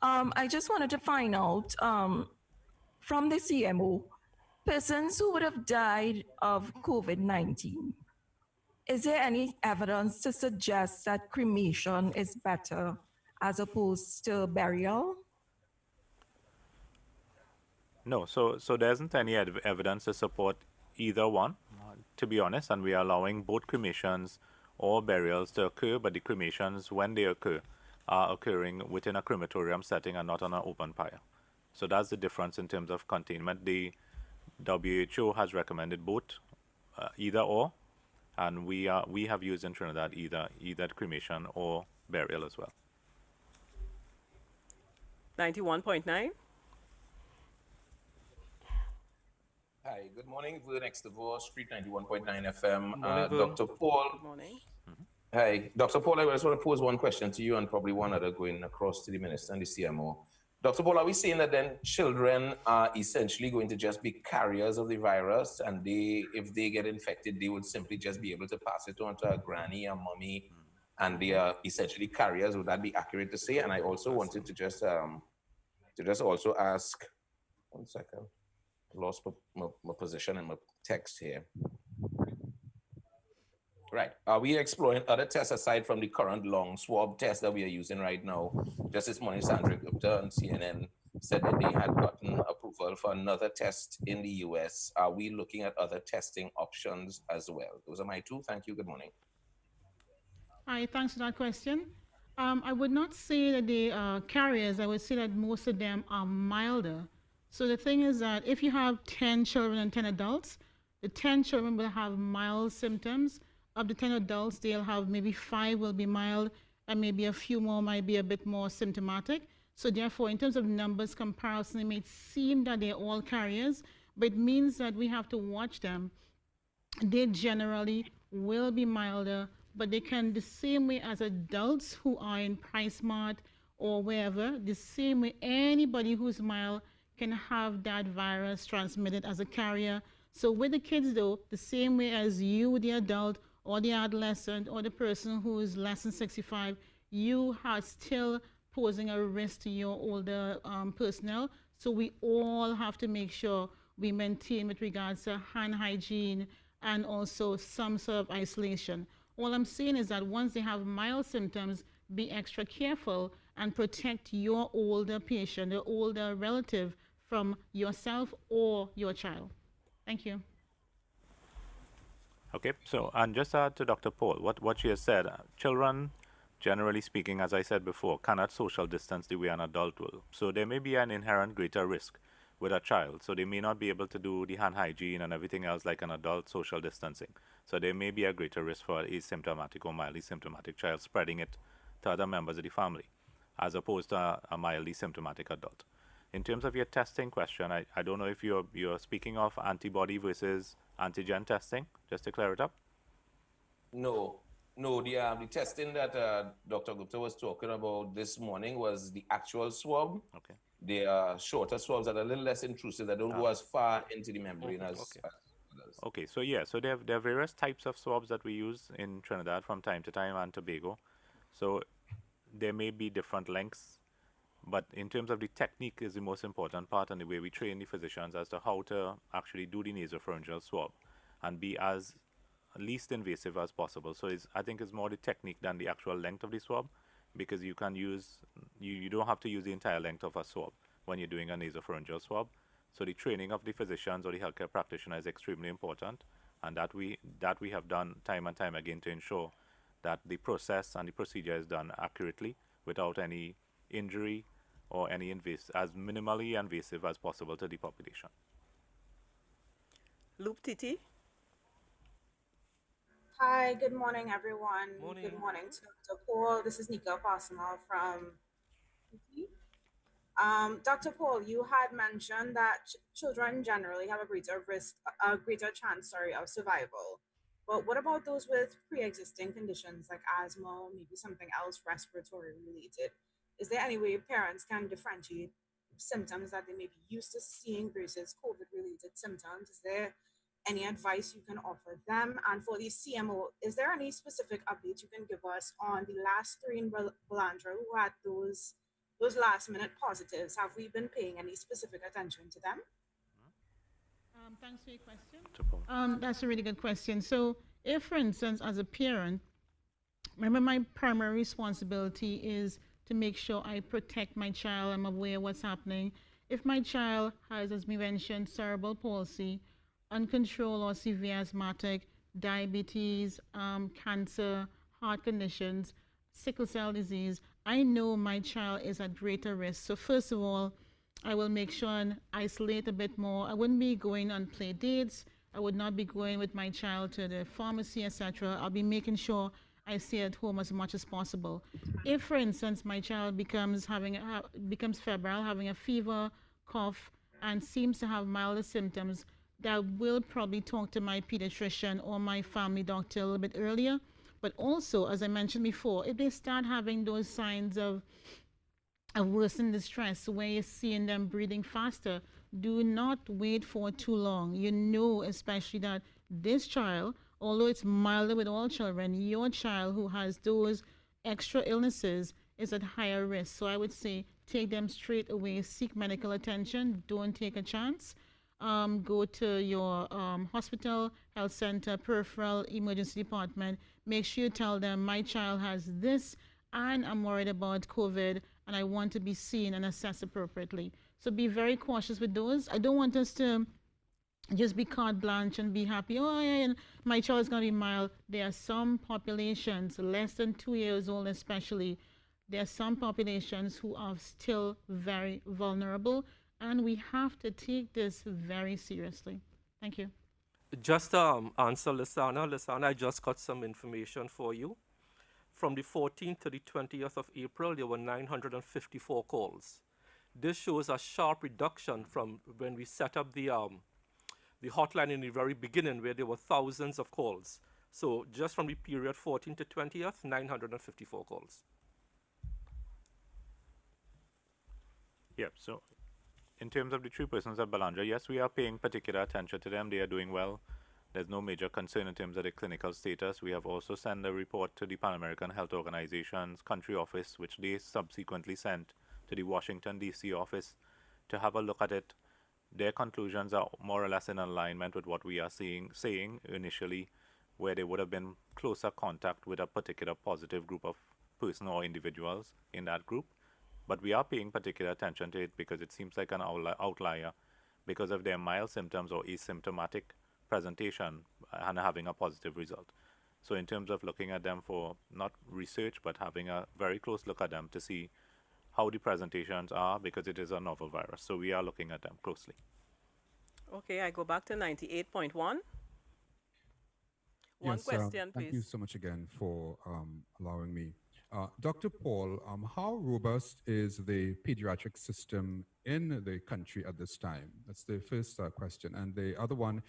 I just wanted to find out from the CMO, persons who would have died of COVID-19, is there any evidence to suggest that cremation is better as opposed to burial? No, so there isn't any evidence to support either one, to be honest, and we are allowing both cremations or burials to occur, but the cremations, when they occur, are occurring within a crematorium setting and not on an open pyre. So that's the difference in terms of containment. The WHO has recommended both, either or, and we have used in Trinidad either cremation or burial as well. 91.9. Hi, good morning. We're next to Vore Street, 91.9 FM. Morning, Dr. Paul. Good morning. Hi, Dr. Paul, I just want to pose one question to you and probably one other going across to the Minister and the CMO. Dr. Paul, are we saying that then children are essentially going to just be carriers of the virus, and if they get infected, they would simply just be able to pass it on to a granny, a mommy, and they are essentially carriers? Would that be accurate to say? And I also wanted to just also ask, one second. Lost my position in my text here. Right. Are we exploring other tests aside from the current long swab test that we are using right now? Just this morning, Sandra Gupta on CNN said that they had gotten approval for another test in the US. Are we looking at other testing options as well? Those are my two. Thank you. Good morning. Hi, thanks for that question. I would not say that they are carriers. I would say that most of them are milder. So the thing is that if you have 10 children and 10 adults, the 10 children will have mild symptoms. Of the 10 adults, they'll have maybe 5 will be mild, and maybe a few more might be a bit more symptomatic. So therefore, in terms of numbers comparison, it may seem that they're all carriers, but it means that we have to watch them. They generally will be milder, but they can, the same way as adults who are in PriceMart or wherever, the same way anybody who's mild can have that virus transmitted as a carrier. So with the kids though, the same way as you, the adult or the adolescent or the person who is less than 65, you are still posing a risk to your older personnel. So we all have to make sure we maintain with regards to hand hygiene and also some sort of isolation. All I'm saying is that once they have mild symptoms, be extra careful and protect your older patient, the older relative, from yourself or your child. Thank you. Okay, so, and just to add to Dr. Paul, what she has said, children, generally speaking, as I said before, cannot social distance the way an adult will. So there may be an inherent greater risk with a child. So they may not be able to do the hand hygiene and everything else like an adult social distancing. So there may be a greater risk for an asymptomatic or mildly symptomatic child spreading it to other members of the family, as opposed to a mildly symptomatic adult. In terms of your testing question, I don't know if you're speaking of antibody versus antigen testing, just to clear it up. No, the testing that Dr. Gupta was talking about this morning was the actual swab. Okay. They are shorter swabs that are a little less intrusive, that don't go as far into the membrane as others. Okay, so yeah, so there are various types of swabs that we use in Trinidad from time to time and Tobago. So there may be different lengths, but in terms of the technique is the most important part, and the way we train the physicians as to how to actually do the nasopharyngeal swab and be as least invasive as possible. So I think it's more the technique than the actual length of the swab, because you can use, you don't have to use the entire length of a swab when you're doing a nasopharyngeal swab. So the training of the physicians or the healthcare practitioner is extremely important, and that we have done time and time again to ensure that the process and the procedure is done accurately without any injury or any as minimally invasive as possible to the population. Loop Titi. Hi, good morning, everyone. Morning. Good morning to Paul. This is Nika Pasama from Titi. Dr. Paul, you had mentioned that children generally have a greater risk, a greater chance, sorry, of survival. But what about those with pre-existing conditions like asthma, or maybe something else respiratory related? Is there any way parents can differentiate symptoms that they may be used to seeing versus COVID-related symptoms? Is there any advice you can offer them? And for the CMO, is there any specific updates you can give us on the last three in Balandra who had those last minute positives? Have we been paying any specific attention to them? Thanks for your question. That's a really good question. So, if, for instance, as a parent, remember my primary responsibility is to make sure I protect my child. I'm aware of what's happening. If my child has, as we mentioned, cerebral palsy, uncontrolled or severe asthmatic, diabetes, cancer, heart conditions, sickle cell disease, I know my child is at greater risk. So first of all, I will make sure and isolate a bit more. I wouldn't be going on play dates. I would not be going with my child to the pharmacy, etc. I'll be making sure I stay at home as much as possible. If, for instance, my child becomes febrile, having a fever, cough, and seems to have milder symptoms, that will probably talk to my pediatrician or my family doctor a little bit earlier. But also, as I mentioned before, if they start having those signs of worsened distress where you're seeing them breathing faster, do not wait for too long. You know, especially that this child, although it's milder with all children, your child who has those extra illnesses is at higher risk. So I would say take them straight away, seek medical attention, don't take a chance. Go to your hospital, health center, peripheral emergency department. Make sure you tell them my child has this and I'm worried about COVID and I want to be seen and assessed appropriately. So be very cautious with those. I don't want us to just be carte blanche and be happy. Oh, yeah, my child is going to be mild. There are some populations, less than 2 years old especially, there are some populations who are still very vulnerable, and we have to take this very seriously. Thank you. Just answer Lisana. Lisana, I just got some information for you. From the 14th to the 20th of April, there were 954 calls. This shows a sharp reduction from when we set up the hotline in the very beginning, where there were thousands of calls. So just from the period 14th to 20th, 954 calls. Yep, so in terms of the three persons at Balandra, yes, we are paying particular attention to them. They are doing well. There's no major concern in terms of the clinical status. We have also sent a report to the Pan American Health Organization's country office, which they subsequently sent to the Washington, D.C. office to have a look at it. Their conclusions are more or less in alignment with what we are saying initially, where there would have been closer contact with a particular positive group of person or individuals in that group. But we are paying particular attention to it because it seems like an outlier because of their mild symptoms or asymptomatic presentation and having a positive result. So in terms of looking at them for not research, but having a very close look at them to see how the presentations are, because it is a novel virus. So we are looking at them closely. Okay, I go back to 98.1. One question, please. Thank you so much again for allowing me. Dr. Paul, how robust is the pediatric system in the country at this time? That's the first question. And the other one,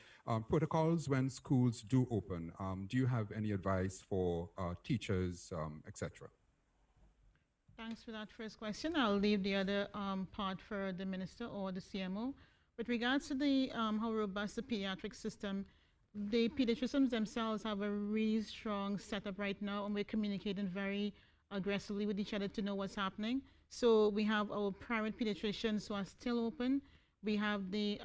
protocols when schools do open. Do you have any advice for teachers, etc.? Thanks for that first question. I'll leave the other part for the minister or the CMO. With regards to the how robust the pediatric system, the pediatricians themselves have a really strong setup right now, and we're communicating very aggressively with each other to know what's happening. So we have our private pediatricians who are still open. We have the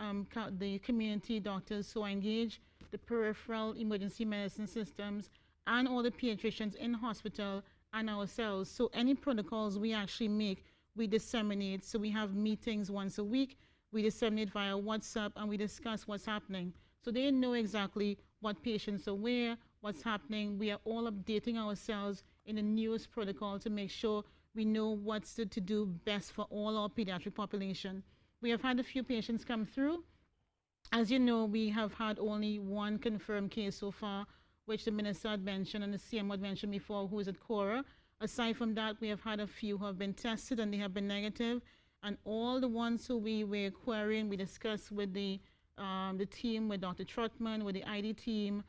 community doctors who are engaged, the peripheral emergency medicine systems, and all the pediatricians in hospital and ourselves. So any protocols we actually make, we disseminate. So we have meetings once a week. We disseminate via WhatsApp, and we discuss what's happening. So they know exactly what patients are where, what's happening. We are all updating ourselves in the newest protocol to make sure we know what's to do best for all our pediatric population. We have had a few patients come through. As you know, we have had only one confirmed case so far, which the minister had mentioned and the CM had mentioned before, who is at Cora. Aside from that, we have had a few who have been tested and they have been negative. And all the ones who we were querying, we discussed with the team, with Dr. Trotman, with the ID team,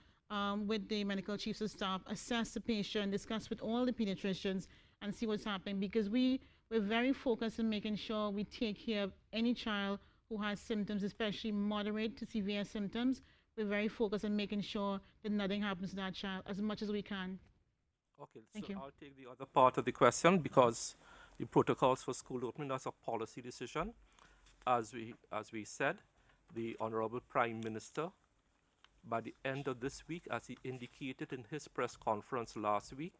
with the medical chiefs of staff, assess the patient, discuss with all the pediatricians, and see what's happening. Because we're very focused on making sure we take care of any child who has symptoms, especially moderate to severe symptoms. We're very focused on making sure that nothing happens to that child as much as we can. Okay, Thank so you. I'll take the other part of the question because the protocols for school opening, that's a policy decision. As we said, the Honorable Prime Minister, by the end of this week, as he indicated in his press conference last week,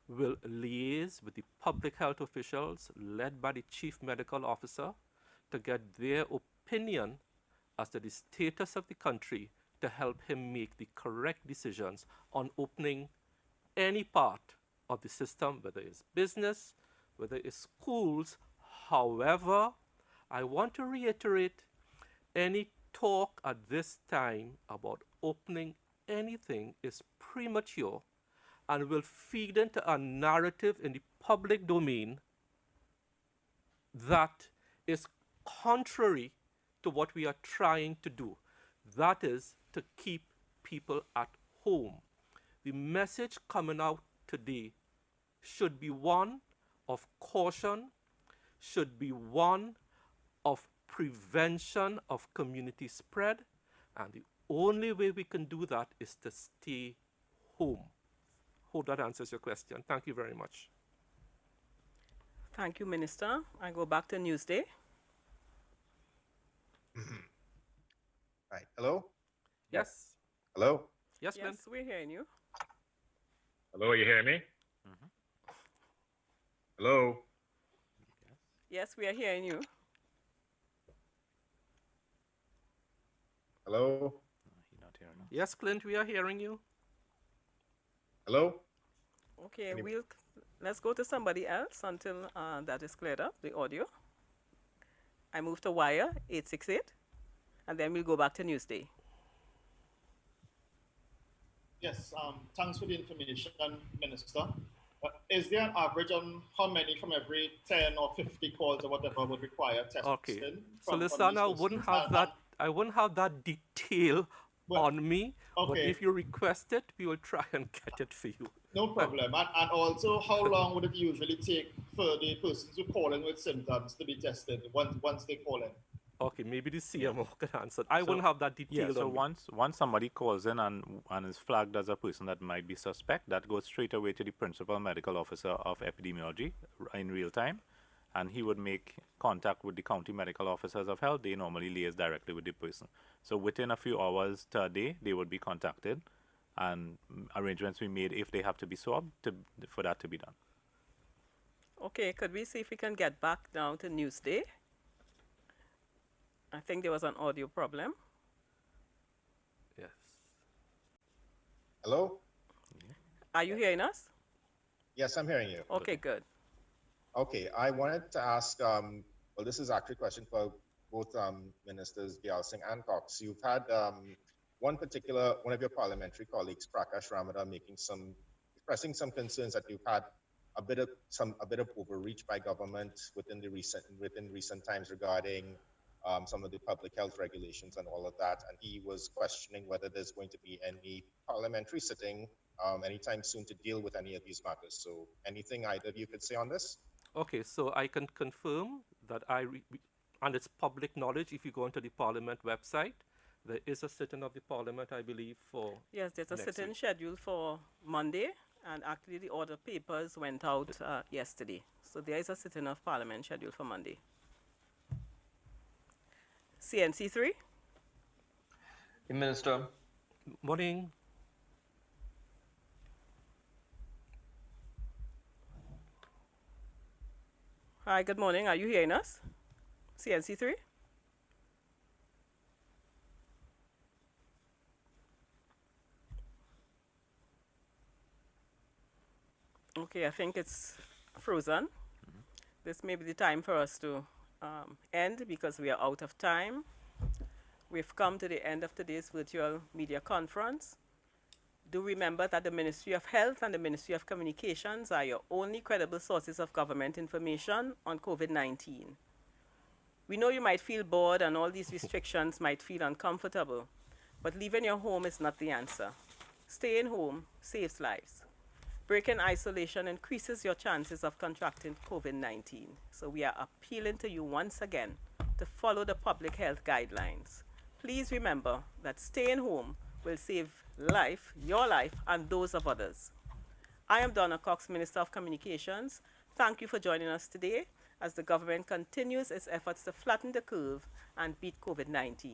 will liaise with the public health officials led by the Chief Medical Officer to get their opinion as to the status of the country to help him make the correct decisions on opening any part of the system, whether it's business, whether it's schools. However, I want to reiterate, any talk at this time about opening anything is premature and will feed into a narrative in the public domain that is contrary to what we are trying to do. That is to keep people at home. The message coming out today should be one of caution, should be one of prevention of community spread, and the only way we can do that is to stay home. Hope that answers your question. Thank you very much. Thank you, Minister. I go back to Newsday. Right. Hello? Yes. Hello? Yes, Clint. Yes, we're hearing you. Hello, you hear me? Hello? Yes, we are hearing you. Hello? Yes, Clint, we are hearing you. Hello? Okay, let's go to somebody else until that is cleared up, the audio. I move to Wire 868, and then we'll go back to Newsday. Yes, thanks for the information, Minister. Is there an average on how many from every 10 or 50 calls or whatever would require testing? Okay. So listen, I wouldn't have that detail on me, but if you request it, we will try and get it for you. No problem. And also, how long would it usually take for the persons who call in with symptoms to be tested once they call in? Okay, maybe the CMO can answer. I wouldn't have that detail. Yeah, so once somebody calls in and is flagged as a person that might be suspect, that goes straight away to the principal medical officer of epidemiology in real time, and he would make contact with the county medical officers of health. They normally liaise directly with the person. So within a few hours to a day, they would be contacted, and arrangements be made if they have to be swabbed for that to be done. Okay, could we see if we can get back now to Newsday? I think there was an audio problem. Yes. Hello? Are you hearing us? Yes, I'm hearing you. Okay, good. Okay, I wanted to ask, well, this is actually a question for both Ministers Dayal Singh and Cox. You've had one of your parliamentary colleagues, Prakash Ramada, expressing some concerns that you've had a bit of overreach by government within recent times regarding some of the public health regulations and all of that, and he was questioning whether there's going to be any parliamentary sitting anytime soon to deal with any of these matters. So anything either of you could say on this? Okay, so I can confirm that and it's public knowledge, if you go onto the Parliament website, there is a sitting of the Parliament, I believe, for Yes, there's a sitting scheduled for Monday, and actually the order papers went out yesterday. So there is a sitting of Parliament scheduled for Monday. CNC3. Hey, Minister. Morning. Hi, good morning. Are you hearing us? CNC3? Okay, I think it's frozen. This may be the time for us to end because we are out of time. We've come to the end of today's virtual media conference. Do remember that the Ministry of Health and the Ministry of Communications are your only credible sources of government information on COVID-19. We know you might feel bored and all these restrictions might feel uncomfortable, but leaving your home is not the answer. Staying home saves lives. Breaking isolation increases your chances of contracting COVID-19. So we are appealing to you once again to follow the public health guidelines. Please remember that staying home will save life, your life, and those of others. I am Donna Cox, Minister of Communications. Thank you for joining us today as the government continues its efforts to flatten the curve and beat COVID-19.